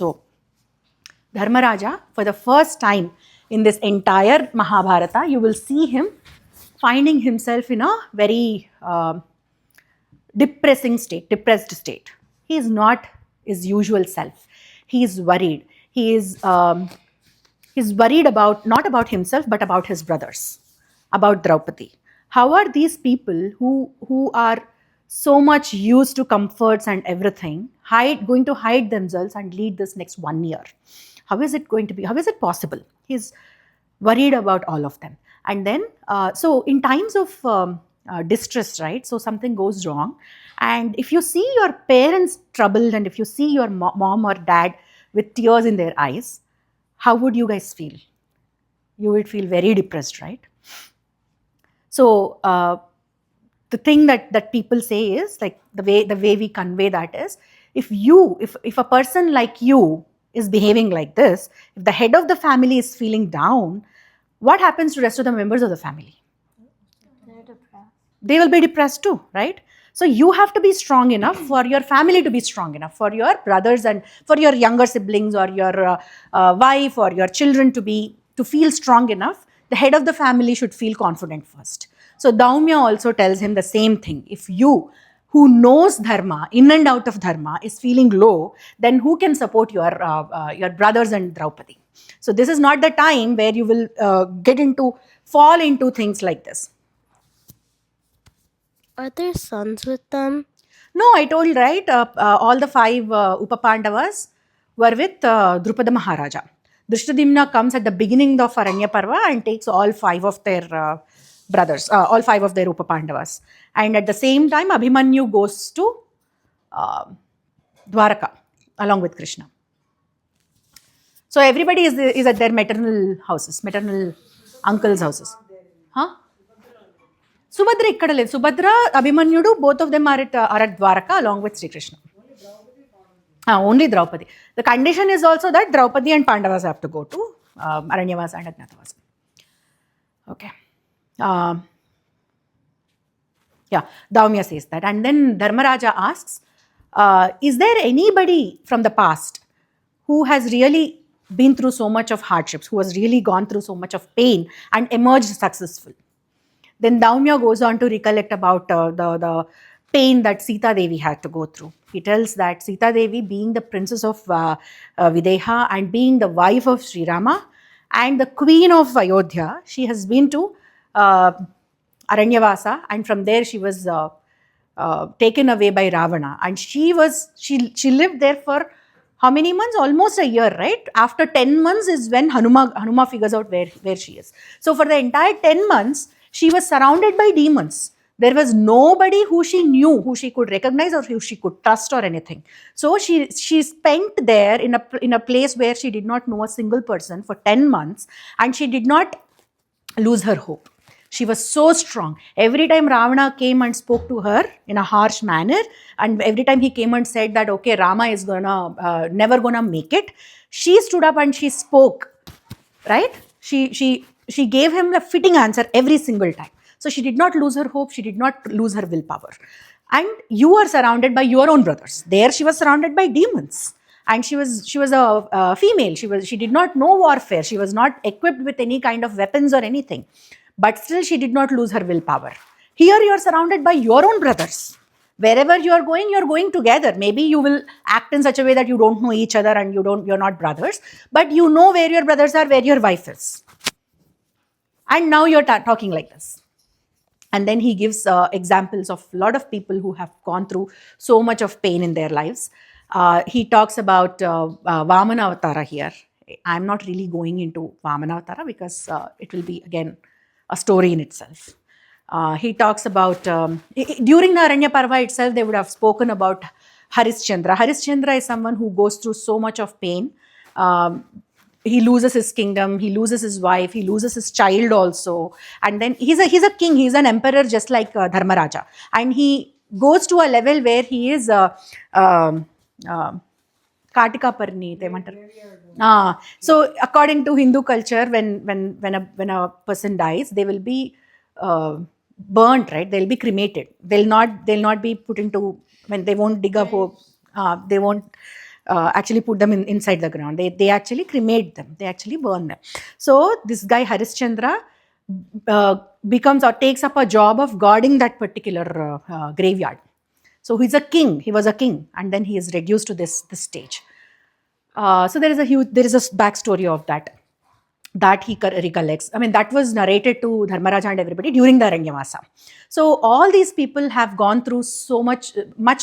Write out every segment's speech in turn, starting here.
So Dharmaraja, for the first time in this entire Mahabharata, you will see him finding himself in a very depressed state. He is not his usual self. He is worried. He's worried about, not about himself, but about his brothers, about Draupadi. How are these people who are so much used to comforts and everything going to hide themselves and lead this next 1 year? How is it going to be? How is it possible? He's worried about all of them. And then, so in times of distress, right? So something goes wrong. And if you see your parents troubled, and if you see your mom or dad with tears in their eyes, how would you guys feel? You would feel very depressed, right? So the thing that people say is, like, the way we convey that is, if a person like you is behaving like this, if the head of the family is feeling down, what happens to the rest of the members of the family? They're depressed. They will be depressed too, right? So you have to be strong enough for your family to be strong enough, for your brothers and for your younger siblings or your wife or your children to feel strong enough. The head of the family should feel confident first. So Dhaumya also tells him the same thing. If you, who knows dharma, in and out of dharma, is feeling low, then who can support your brothers and Draupadi? So this is not the time where you will fall into things like this. Are there sons with them? No, I told, right? All the 5 Upapandavas were with Drupada Maharaja. Drishtadimna comes at the beginning of Aranya Parva and takes all 5 of their brothers, all 5 of their Upapandavas. And at the same time, Abhimanyu goes to Dwaraka along with Krishna. So everybody is at their maternal houses, maternal uncles' houses. Huh? Subhadra ikkada ledhu. Subhadra, Abhimanyudu, both of them are at Dwaraka along with Sri Krishna. Only Draupadi. The condition is also that Draupadi and Pandavas have to go to Aranyavasa and Ajnatavasa. Okay. Dhaumya says that. And then Dharmaraja asks, is there anybody from the past who has really been through so much of hardships, who has really gone through so much of pain and emerged successful? Then Dhaumya goes on to recollect about the pain that Sita Devi had to go through. He tells that Sita Devi, being the princess of Videha and being the wife of Sri Rama and the queen of Ayodhya, she has been to Aranyavasa, and from there she was taken away by Ravana. And she lived there for how many months? Almost a year, right? After 10 months is when Hanuma figures out where she is. So for the entire 10 months, she was surrounded by demons. There was nobody who she knew, who she could recognize or who she could trust or anything. So she spent there in a place where she did not know a single person for 10 months, and she did not lose her hope. She was so strong. Every time Ravana came and spoke to her in a harsh manner, and every time he came and said that, okay, Rama is never gonna make it, she stood up and she spoke, right? She gave him a fitting answer every single time. So she did not lose her hope. She did not lose her willpower. And you are surrounded by your own brothers. There she was surrounded by demons. And she was a female. She did not know warfare. She was not equipped with any kind of weapons or anything. But still she did not lose her willpower. Here you are surrounded by your own brothers. Wherever you are going together. Maybe you will act in such a way that you don't know each other and you're not brothers. But you know where your brothers are, where your wife is. And now you're talking like this. And then he gives examples of a lot of people who have gone through so much of pain in their lives. He talks about Vamana Avatara here. I'm not really going into Vamana Avatara because it will be, again, a story in itself. He talks about, during the Aranya Parva itself, they would have spoken about Harishchandra. Harishchandra is someone who goes through so much of pain. He loses his kingdom, he loses his wife, he loses his child also. And then he's a king, he's an emperor just like Dharmaraja. And he goes to a level where he is Kartika Parni. So according to Hindu culture, when a person dies, they will be burnt, right? They'll be cremated. They'll not be put into, when they won't dig up, they won't actually put them inside the ground. They actually cremate them. They actually burn them. So this guy Harishchandra becomes or takes up a job of guarding that particular graveyard. So he's a king. He was a king, and then he is reduced to this stage. So there is a backstory of that he recollects. I mean, that was narrated to Dharmaraja and everybody during the Aranyavasa. So all these people have gone through so much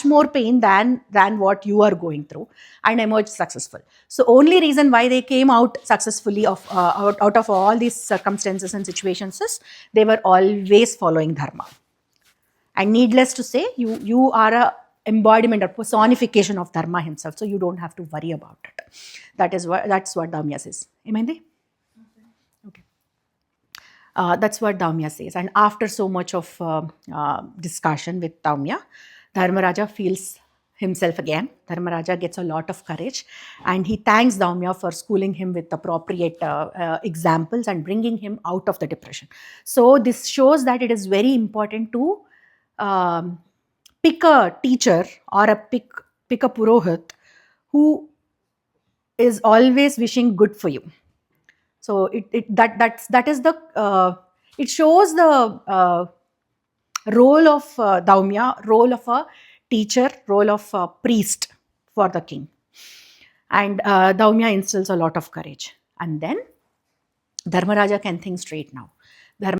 more pain than what you are going through, and emerged successful. So only reason why they came out successfully out of all these circumstances and situations is they were always following dharma. And needless to say, you are a embodiment or personification of dharma himself, so you don't have to worry about it. That's what Dhaumya says. Am Okay. That's what Dhaumya says. And after so much of discussion with Dhaumya, Dharmaraja feels himself again. Dharmaraja gets a lot of courage, and he thanks Dhaumya for schooling him with appropriate examples and bringing him out of the depression. So this shows that it is very important to pick a teacher or pick a purohit who is always wishing good for you. So that is the it shows the role of Dhaumya, role of a teacher, role of a priest for the king. And Dhaumya instills a lot of courage. And then Dharmaraja can think straight now.